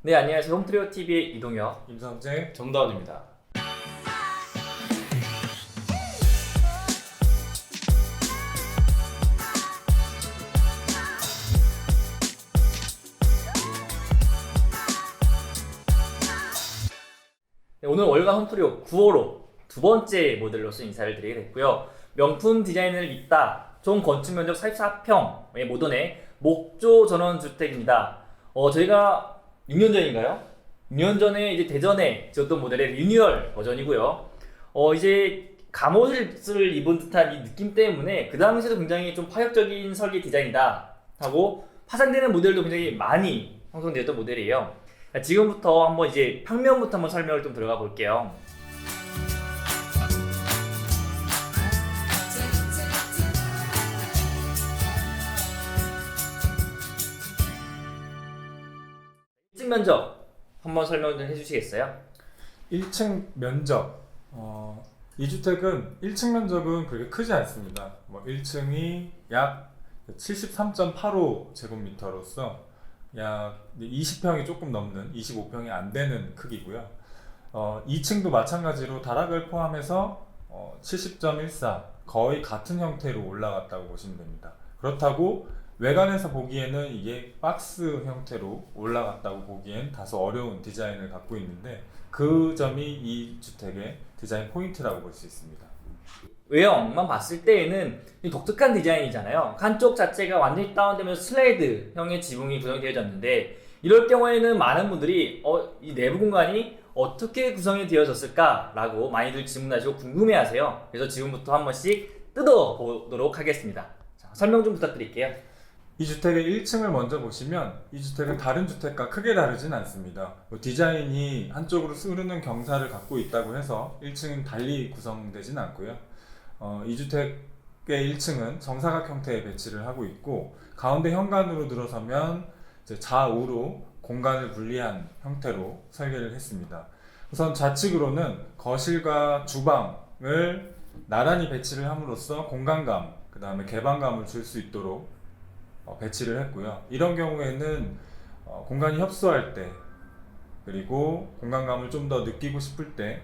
네, 안녕하세요. 홈트리오 TV의 이동혁. 임성재. 정다운입니다. 네, 오늘 월간 홈트리오 9호로 두 번째 모델로서 인사를 드리게 됐고요. 명품 디자인을 잇다 총 건축 면적 44평의 모던의 목조 전원주택입니다. 저희가 6년 전인가요? 6년 전에 이제 대전에 지었던 모델의 리뉴얼 버전이고요. 이제 갑옷을 입은 듯한 이 느낌 때문에 그 당시에도 굉장히 좀 파격적인 설계 디자인이다 하고 파생되는 모델도 굉장히 많이 형성되었던 모델이에요. 지금부터 한번 이제 평면부터 한번 설명을 좀 들어가 볼게요. 일층 면적 한번 설명 좀 해주시겠어요? 1층 면적. 이 주택은 1층 면적은 그렇게 크지 않습니다. 1층이 약 73.85 제곱미터로서 약 20평이 조금 넘는 25평이 안 되는 크기고요. 2층도 마찬가지로 다락을 포함해서 70.14 거의 같은 형태로 올라갔다고 보시면 됩니다. 그렇다고 외관에서 보기에는 이게 박스 형태로 올라갔다고 보기엔 다소 어려운 디자인을 갖고 있는데 그 점이 이 주택의 디자인 포인트라고 볼 수 있습니다. 외형만 봤을 때에는 독특한 디자인이잖아요. 한쪽 자체가 완전히 다운되면서 슬라이드 형의 지붕이 구성되어졌는데 이럴 경우에는 많은 분들이 이 내부 공간이 어떻게 구성이 되어졌을까 라고 많이들 질문하시고 궁금해하세요. 그래서 지금부터 한 번씩 뜯어보도록 하겠습니다. 자, 설명 좀 부탁드릴게요. 이 주택의 1층을 먼저 보시면 이 주택은 다른 주택과 크게 다르진 않습니다. 디자인이 한쪽으로 흐르는 경사를 갖고 있다고 해서 1층은 달리 구성되진 않고요. 이 주택의 1층은 정사각 형태의 배치를 하고 있고 가운데 현관으로 들어서면 이제 좌우로 공간을 분리한 형태로 설계를 했습니다. 우선 좌측으로는 거실과 주방을 나란히 배치를 함으로써 공간감, 그 다음에 개방감을 줄 수 있도록 배치를 했고요. 이런 경우에는 공간이 협소할 때 그리고 공간감을 좀 더 느끼고 싶을 때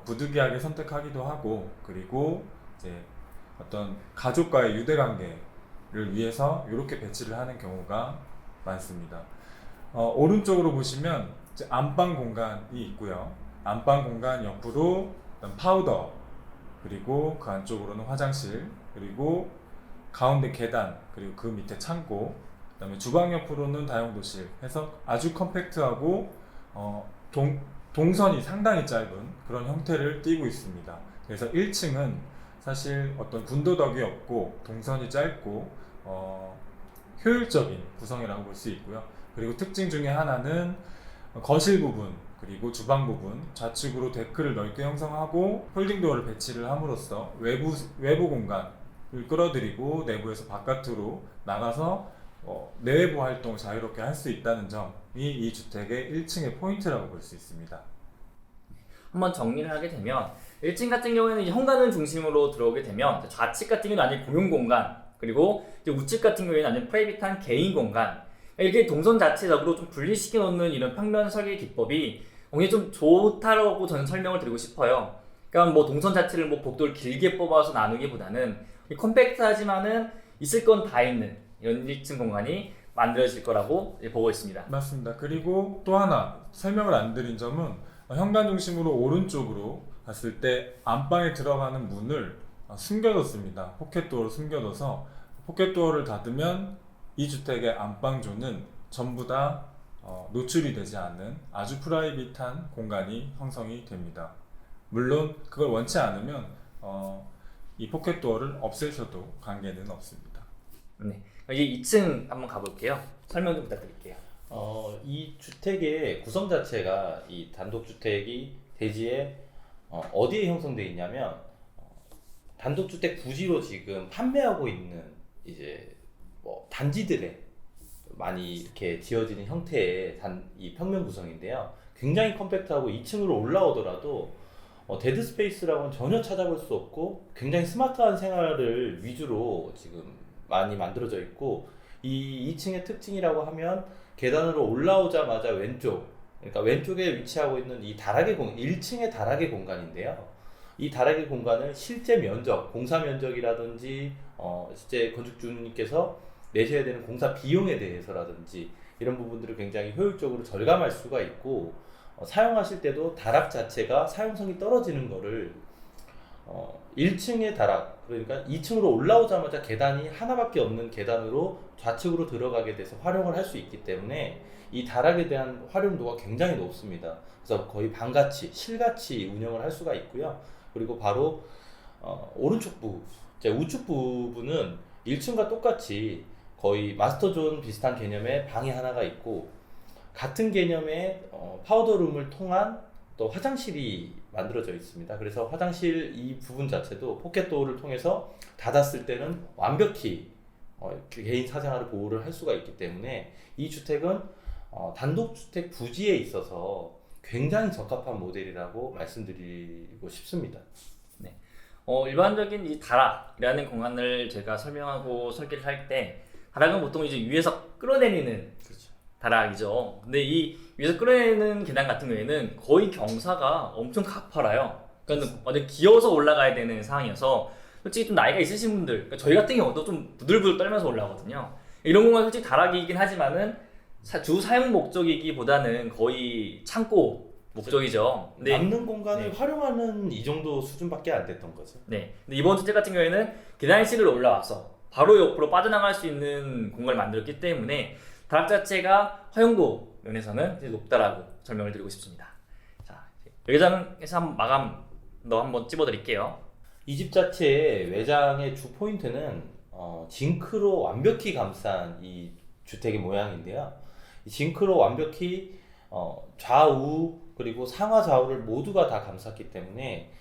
부득이하게 선택하기도 하고 그리고 이제 어떤 가족과의 유대관계를 위해서 이렇게 배치를 하는 경우가 많습니다. 오른쪽으로 보시면 이제 안방 공간이 있고요. 안방 공간 옆으로 파우더 그리고 그 안쪽으로는 화장실 그리고 가운데 계단 그리고 그 밑에 창고 그다음에 주방 옆으로는 다용도실 해서 아주 컴팩트하고 동선이 상당히 짧은 그런 형태를 띠고 있습니다. 그래서 1층은 사실 어떤 군더더기 없고 동선이 짧고 효율적인 구성이라고 볼 수 있고요. 그리고 특징 중에 하나는 거실 부분 그리고 주방 부분 좌측으로 데크를 넓게 형성하고 홀딩도어를 배치를 함으로써 외부 공간을 끌어들이고 내부에서 바깥으로 나가서 내외부 활동을 자유롭게 할 수 있다는 점이 이 주택의 1층의 포인트라고 볼 수 있습니다. 한번 정리를 하게 되면 1층 같은 경우에는 이제 현관을 중심으로 들어오게 되면 좌측 같은 경우는 완전 공용 공간 그리고 이제 우측 같은 경우에는 완전 프라이빗한 개인 공간 이렇게 동선 자체적으로 좀 분리시켜 놓는 이런 평면 설계 기법이 굉장히 좀 좋다라고 저는 설명을 드리고 싶어요. 그러니까 뭐 동선 자체를 뭐 복도를 길게 뽑아서 나누기보다는 컴팩트하지만은 있을 건 다 있는 이런 1층 공간이 만들어질 거라고 보고 있습니다. 맞습니다. 그리고 또 하나 설명을 안 드린 점은 현관 중심으로 오른쪽으로 갔을 때 안방에 들어가는 문을 숨겨뒀습니다. 포켓도어로 숨겨둬서 포켓도어를 닫으면 이 주택의 안방조는 전부 다 노출이 되지 않는 아주 프라이빗한 공간이 형성이 됩니다. 물론 그걸 원치 않으면 이 포켓도어를 없애셔도 관계는 없습니다. 네, 이제 2층 한번 가볼게요. 설명 좀 부탁드릴게요. 이 주택의 구성 자체가 이 단독주택이 대지에 어디에 형성되어 있냐면 단독주택 부지로 지금 판매하고 있는 이제 뭐 단지들에 많이 이렇게 지어지는 형태의 이 평면 구성인데요. 굉장히 컴팩트하고 2층으로 올라오더라도 데드 스페이스라고는 전혀 찾아볼 수 없고 굉장히 스마트한 생활을 위주로 지금 많이 만들어져 있고 이 2층의 특징이라고 하면 계단으로 올라오자마자 왼쪽 그러니까 왼쪽에 위치하고 있는 이 다락의 1층의 다락의 공간인데요. 이 다락의 공간을 실제 면적, 공사 면적이라든지 실제 건축주님께서 내셔야 되는 공사 비용에 대해서라든지 이런 부분들을 굉장히 효율적으로 절감할 수가 있고, 사용하실 때도 다락 자체가 사용성이 떨어지는 거를 1층의 다락, 그러니까 2층으로 올라오자마자 계단이 하나밖에 없는 계단으로 좌측으로 들어가게 돼서 활용을 할 수 있기 때문에 이 다락에 대한 활용도가 굉장히 높습니다. 그래서 거의 방같이, 실같이 운영을 할 수가 있고요. 그리고 바로 오른쪽 부분, 우측 부분은 1층과 똑같이 거의 마스터존 비슷한 개념의 방이 하나가 있고, 같은 개념의 파우더룸을 통한 또 화장실이 만들어져 있습니다. 그래서 화장실 이 부분 자체도 포켓도어를 통해서 닫았을 때는 완벽히 개인 사생활을 보호를 할 수가 있기 때문에 이 주택은 단독주택 부지에 있어서 굉장히 적합한 모델이라고 말씀드리고 싶습니다. 네. 일반적인 이 다락이라는 공간을 제가 설명하고 설계를 할 때, 다락은 보통 이제 위에서 끌어내리는 그렇죠. 다락이죠. 근데 이 위에서 끌어내리는 계단 같은 경우에는 거의 경사가 엄청 가파라요. 그러니까 완전 기어서 올라가야 되는 상황이어서 솔직히 좀 나이가 있으신 분들, 그러니까 저희 같은 경우도 좀 부들부들 떨면서 올라가거든요. 이런 공간 솔직히 다락이긴 하지만은 주 사용 목적이기보다는 거의 창고 목적이죠. 근데 남는 공간을 네. 활용하는 이 정도 수준밖에 안 됐던 거죠. 네. 근데 이번 주택 같은 경우에는 계단실을 올라와서 바로 옆으로 빠져나갈 수 있는 공간을 만들었기 때문에 다락 자체가 활용도 면에서는 이제 높다라고 설명을 드리고 싶습니다. 자, 여기장에서 마감 한번 찝어드릴게요. 이 집 자체의 외장의 주 포인트는 징크로 완벽히 감싼 이 주택의 모양인데요. 이 징크로 완벽히 좌우 그리고 상하 좌우를 모두가 다 감쌌기 때문에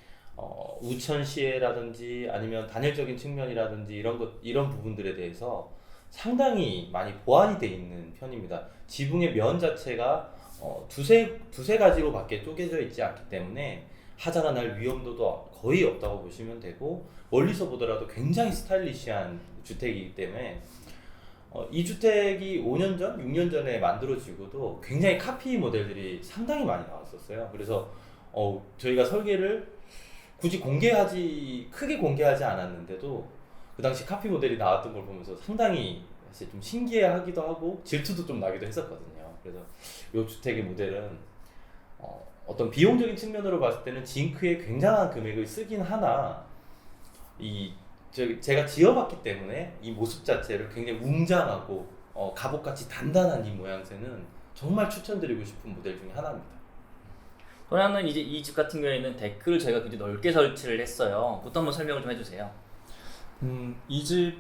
우천 시에라든지 아니면 단열적인 측면이라든지 이런 부분들에 대해서 상당히 많이 보완이 되어 있는 편입니다. 지붕의 면 자체가 두세 가지로밖에 쪼개져 있지 않기 때문에 하자가 날 위험도도 거의 없다고 보시면 되고, 멀리서 보더라도 굉장히 스타일리시한 주택이기 때문에 이 주택이 5년 전, 6년 전에 만들어지고도 굉장히 카피 모델들이 상당히 많이 나왔었어요. 그래서 저희가 설계를 굳이 크게 공개하지 않았는데도 그 당시 카피 모델이 나왔던 걸 보면서 상당히 사실 좀 신기해하기도 하고 질투도 좀 나기도 했었거든요. 그래서 이 주택의 모델은 어떤 비용적인 측면으로 봤을 때는 징크에 굉장한 금액을 쓰긴 하나, 제가 지어봤기 때문에 이 모습 자체를 굉장히 웅장하고 갑옷같이 단단한 이 모양새는 정말 추천드리고 싶은 모델 중에 하나입니다. 또 하나는 이제 이 집 같은 경우에는 데크를 저희가 굉장히 넓게 설치를 했어요. 그것도 한번 설명을 좀 해주세요. 이 집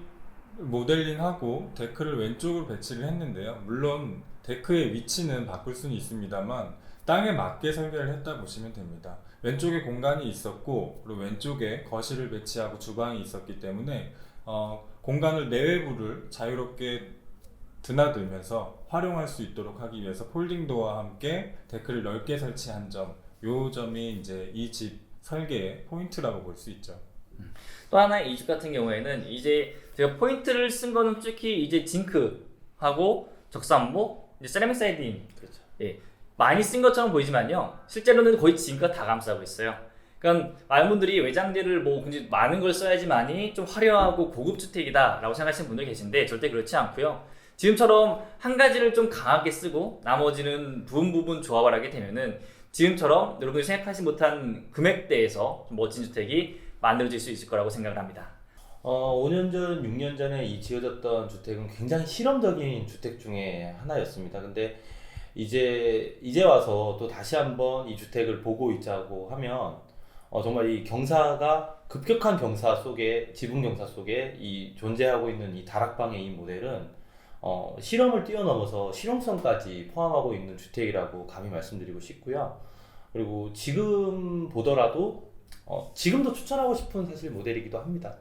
모델링하고 데크를 왼쪽으로 배치를 했는데요. 물론 데크의 위치는 바꿀 수는 있습니다만 땅에 맞게 설계를 했다 보시면 됩니다. 왼쪽에 공간이 있었고, 그리고 왼쪽에 거실을 배치하고 주방이 있었기 때문에 공간을 내외부를 자유롭게 드나들면서 활용할 수 있도록 하기 위해서 폴딩도어와 함께 데크를 넓게 설치한 점, 요 점이 이제 이 집 설계의 포인트라고 볼 수 있죠. 또 하나의 이 집 같은 경우에는 이제 제가 포인트를 쓴 거는 솔직히 이제 징크하고 적산목, 이제 세라믹 사이딩, 그렇죠. 예, 많이 쓴 것처럼 보이지만요, 실제로는 거의 징크가 다 감싸고 있어요. 그러니까 많은 분들이 외장재를 뭐 굉장히 많은 걸 써야지만이 좀 화려하고 고급 주택이다라고 생각하시는 분들 계신데 절대 그렇지 않고요. 지금처럼 한 가지를 좀 강하게 쓰고 나머지는 부분 조합을 하게 되면은 지금처럼 여러분이 생각하지 못한 금액대에서 좀 멋진 주택이 만들어질 수 있을 거라고 생각을 합니다. 5년 전, 6년 전에 이 지어졌던 주택은 굉장히 실험적인 주택 중에 하나였습니다. 근데 이제 와서 또 다시 한번 이 주택을 보고 있자고 하면 정말 이 경사가 급격한 경사 속에, 지붕 경사 속에 이 존재하고 있는 이 다락방의 이 모델은 실험을 뛰어넘어서 실용성까지 포함하고 있는 주택이라고 감히 말씀드리고 싶고요. 그리고 지금 보더라도 지금도 추천하고 싶은 사실 모델이기도 합니다.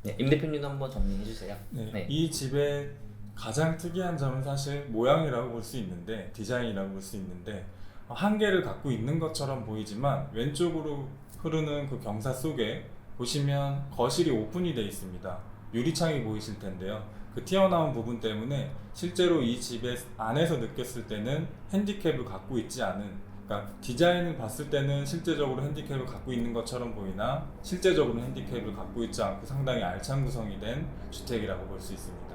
네, 임 대표님도 한번 정리해 주세요. 네, 네. 이 집의 가장 특이한 점은 사실 모양이라고 볼 수 있는데, 디자인이라고 볼 수 있는데, 한계를 갖고 있는 것처럼 보이지만 왼쪽으로 흐르는 그 경사 속에 보시면 거실이 오픈이 되어 있습니다. 유리창이 보이실 텐데요. 그 튀어나온 부분 때문에 실제로 이 집의 안에서 느꼈을 때는 핸디캡을 갖고 있지 않은, 그러니까 디자인을 봤을 때는 실제적으로 핸디캡을 갖고 있는 것처럼 보이나 실제적으로 핸디캡을 갖고 있지 않고 상당히 알찬 구성이 된 주택이라고 볼 수 있습니다.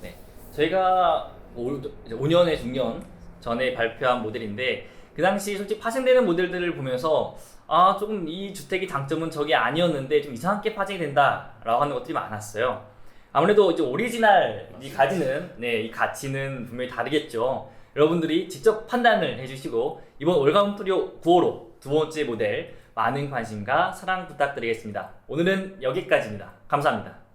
네, 저희가 5년에 6년 전에 발표한 모델인데 그 당시 솔직히 파생되는 모델들을 보면서 아 조금 이 주택의 장점은 저게 아니었는데 좀 이상하게 파생이 된다라고 하는 것들이 많았어요. 아무래도 이제 오리지널이 가지는 이 가치는 분명히 다르겠죠. 여러분들이 직접 판단을 해주시고 이번 올가운 프리오 9호로 두 번째 모델 많은 관심과 사랑 부탁드리겠습니다. 오늘은 여기까지입니다. 감사합니다.